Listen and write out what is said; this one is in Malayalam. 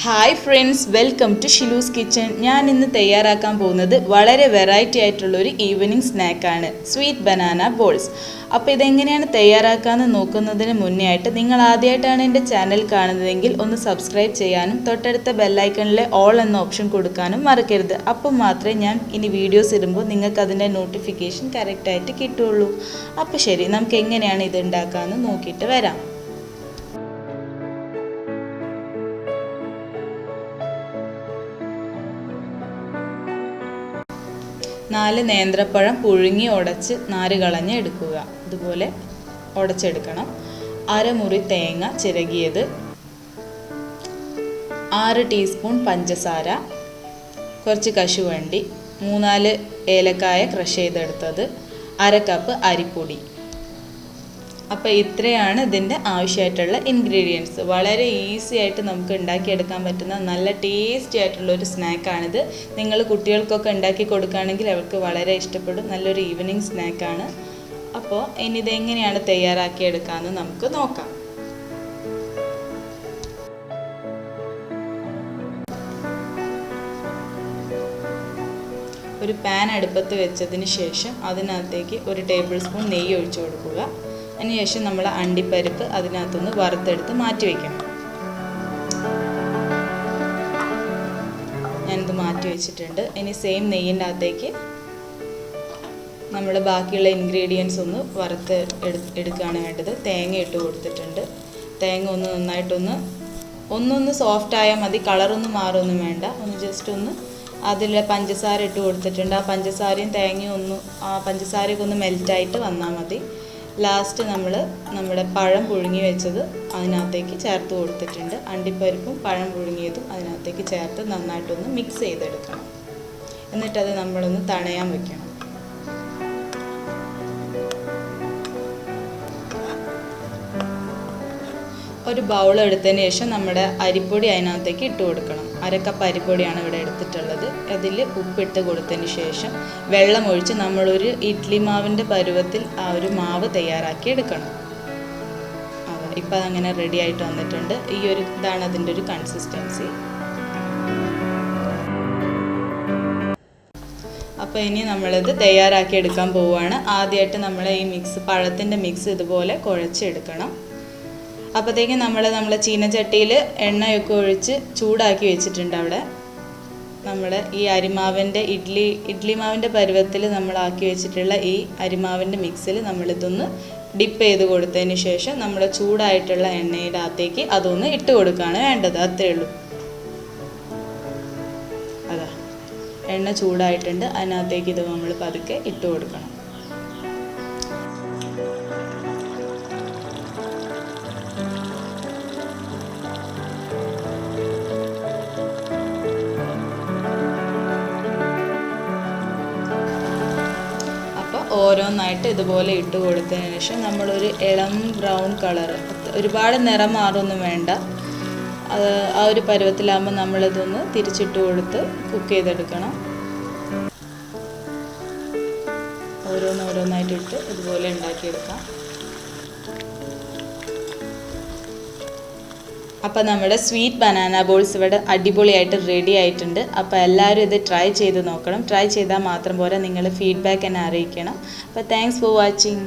Hi friends, welcome to Shilu's kitchen. ഞാൻ ഇന്ന് തയ്യാറാക്കാൻ പോകുന്നത് വളരെ വെറൈറ്റി ആയിട്ടുള്ളൊരു ഈവനിങ് സ്നാക്കാണ്, സ്വീറ്റ് ബനാന ബോൾസ്. അപ്പോൾ ഇതെങ്ങനെയാണ് തയ്യാറാക്കാമെന്ന് നോക്കുന്നതിന് മുന്നേ ആയിട്ട് നിങ്ങൾ ആദ്യമായിട്ടാണ് എൻ്റെ ചാനൽ കാണുന്നതെങ്കിൽ ഒന്ന് സബ്സ്ക്രൈബ് ചെയ്യാനും തൊട്ടടുത്ത ബെല്ലൈക്കണിലെ ഓൾ എന്ന ഓപ്ഷൻ കൊടുക്കാനും മറക്കരുത്. അപ്പോൾ മാത്രമേ ഞാൻ ഇനി വീഡിയോസ് ഇടുമ്പോൾ നിങ്ങൾക്ക് അതിൻ്റെ നോട്ടിഫിക്കേഷൻ കറക്റ്റായിട്ട് കിട്ടുള്ളൂ. അപ്പോൾ ശരി, നമുക്ക് എങ്ങനെയാണ് ഇത് ഉണ്ടാക്കാമെന്ന് നോക്കിയിട്ട് വരാം. 4 നേന്ത്രപ്പഴം പുഴുങ്ങി ഉടച്ച് നാര് കളഞ്ഞ് എടുക്കുക. ഇതുപോലെ ഉടച്ചെടുക്കണം. 1/2 മുറി തേങ്ങ ചിരകിയത്, 6 ടീസ്പൂൺ പഞ്ചസാര, കുറച്ച് കശുവണ്ടി, 3-4 ഏലക്കായ ക്രഷ് ചെയ്തെടുത്തത്, 1/2 കപ്പ് അരിപ്പൊടി. അപ്പോൾ ഇത്രയാണ് ഇതിൻ്റെ ആവശ്യമായിട്ടുള്ള ഇൻഗ്രീഡിയൻസ്. വളരെ ഈസി ആയിട്ട് നമുക്ക് ഉണ്ടാക്കിയെടുക്കാൻ പറ്റുന്ന നല്ല ടേസ്റ്റി ആയിട്ടുള്ളൊരു സ്നാക്കാണിത്. നിങ്ങൾ കുട്ടികൾക്കൊക്കെ ഉണ്ടാക്കി കൊടുക്കുകയാണെങ്കിൽ അവർക്ക് വളരെ ഇഷ്ടപ്പെടും. നല്ലൊരു ഈവനിങ് സ്നാക്കാണ്. അപ്പോൾ ഇനി ഇതെങ്ങനെയാണ് തയ്യാറാക്കിയെടുക്കാമെന്ന് നമുക്ക് നോക്കാം. ഒരു പാൻ അടുപ്പത്ത് വെച്ചതിന് ശേഷം അതിനകത്തേക്ക് 1 ടേബിൾ സ്പൂൺ നെയ്യ് ഒഴിച്ചു കൊടുക്കുക. അതിനുശേഷം നമ്മൾ അണ്ടിപ്പരിപ്പ് അതിനകത്തുനിന്ന് വറുത്തെടുത്ത് മാറ്റി വയ്ക്കണം. ഞാനിത് മാറ്റി വെച്ചിട്ടുണ്ട്. ഇനി സെയിം നെയ്യിൻ്റെ അകത്തേക്ക് നമ്മൾ ബാക്കിയുള്ള ഇൻഗ്രീഡിയൻസ് ഒന്ന് വറുത്ത് എടുക്കുകയാണ് വേണ്ടത്. തേങ്ങ ഇട്ട് കൊടുത്തിട്ടുണ്ട്. തേങ്ങ ഒന്ന് നന്നായിട്ടൊന്ന് സോഫ്റ്റ് ആയാൽ മതി, കളറൊന്നും മാറൊന്നും വേണ്ട. ഒന്ന് ജസ്റ്റ് ഒന്ന് അതിൽ പഞ്ചസാര ഇട്ട് കൊടുത്തിട്ടുണ്ട്. ആ പഞ്ചസാരയും തേങ്ങയും പഞ്ചസാരയൊക്കെ ഒന്ന് മെൽറ്റായിട്ട് വന്നാൽ മതി. ലാസ്റ്റ് നമ്മുടെ പഴം പുഴുങ്ങി വെച്ചത് അതിനകത്തേക്ക് ചേർത്ത് കൊടുത്തിട്ടുണ്ട്. അണ്ടിപ്പരിപ്പും പഴം പുഴുങ്ങിയതും അതിനകത്തേക്ക് ചേർത്ത് നന്നായിട്ടൊന്ന് മിക്സ് ചെയ്തെടുക്കണം. എന്നിട്ടത് നമ്മളൊന്ന് തണയാൻ വെക്കണം. ഒരു ബൗൾ എടുത്തതിന് ശേഷം നമ്മുടെ അരിപ്പൊടി അതിനകത്തേക്ക് ഇട്ട് കൊടുക്കണം. 1/2 കപ്പ് അരിപ്പൊടിയാണ് ഇവിടെ എടുത്തിട്ടുള്ളത്. അതിൽ ഉപ്പിട്ട് കൊടുത്തതിന് ശേഷം വെള്ളം ഒഴിച്ച് നമ്മളൊരു ഇഡ്ഡലി മാവിൻ്റെ പരുവത്തിൽ ആ ഒരു മാവ് തയ്യാറാക്കി എടുക്കണം. ഇപ്പം അതങ്ങനെ റെഡി ആയിട്ട് വന്നിട്ടുണ്ട്. ഇതാണ് അതിൻ്റെ ഒരു കൺസിസ്റ്റൻസി. അപ്പോൾ ഇനി നമ്മളിത് തയ്യാറാക്കി എടുക്കാൻ പോവുകയാണ്. ആദ്യമായിട്ട് നമ്മൾ ഈ പഴത്തിൻ്റെ മിക്സ് ഇതുപോലെ കുഴച്ചെടുക്കണം. അപ്പോഴത്തേക്കും നമ്മൾ ചീനച്ചട്ടിയിൽ എണ്ണയൊക്കെ ഒഴിച്ച് ചൂടാക്കി വെച്ചിട്ടുണ്ട്. അവിടെ നമ്മൾ ഈ അരിമാവിൻ്റെ ഇഡ്ഡലി മാവിൻ്റെ പരുവത്തിൽ നമ്മളാക്കി വെച്ചിട്ടുള്ള ഈ അരിമാവിൻ്റെ മിക്സിൽ നമ്മളിതൊന്ന് ഡിപ്പ് ചെയ്ത് കൊടുത്തതിന് ശേഷം നമ്മൾ ചൂടായിട്ടുള്ള എണ്ണയുടെ അകത്തേക്ക് അതൊന്ന് ഇട്ട് കൊടുക്കുകയാണ് വേണ്ടത്. അത്രേ ഉള്ളൂ. അതാ എണ്ണ ചൂടായിട്ടുണ്ട്. അതിനകത്തേക്ക് ഇത് നമ്മൾ പതുക്കെ ഇട്ട് കൊടുക്കണം. ഓരോന്നായിട്ട് ഇതുപോലെ ഇട്ട് കൊടുത്തതിന് ശേഷം നമ്മളൊരു ഇളം ബ്രൗൺ കളർ, ഒരുപാട് നിറം മാറൊന്നും വേണ്ട, ആ ഒരു പരുവത്തിലാകുമ്പോൾ നമ്മളിതൊന്ന് തിരിച്ചിട്ട് കൊടുത്ത് കുക്ക് ചെയ്തെടുക്കണം. ഓരോന്നായിട്ടിട്ട് ഇതുപോലെ ഉണ്ടാക്കിയെടുക്കാം. അപ്പോൾ നമ്മുടെ സ്വീറ്റ് ബനാന ബോൾസ് ഇവിടെ അടിപൊളിയായിട്ട് റെഡി ആയിട്ടുണ്ട്. അപ്പോൾ എല്ലാവരും ഇത് ട്രൈ ചെയ്ത് നോക്കണം. ട്രൈ ചെയ്താൽ മാത്രം പോരാ, നിങ്ങൾ ഫീഡ്ബാക്ക് എന്നെ അറിയിക്കണം. അപ്പോൾ താങ്ക്സ് ഫോർ വാച്ചിങ്.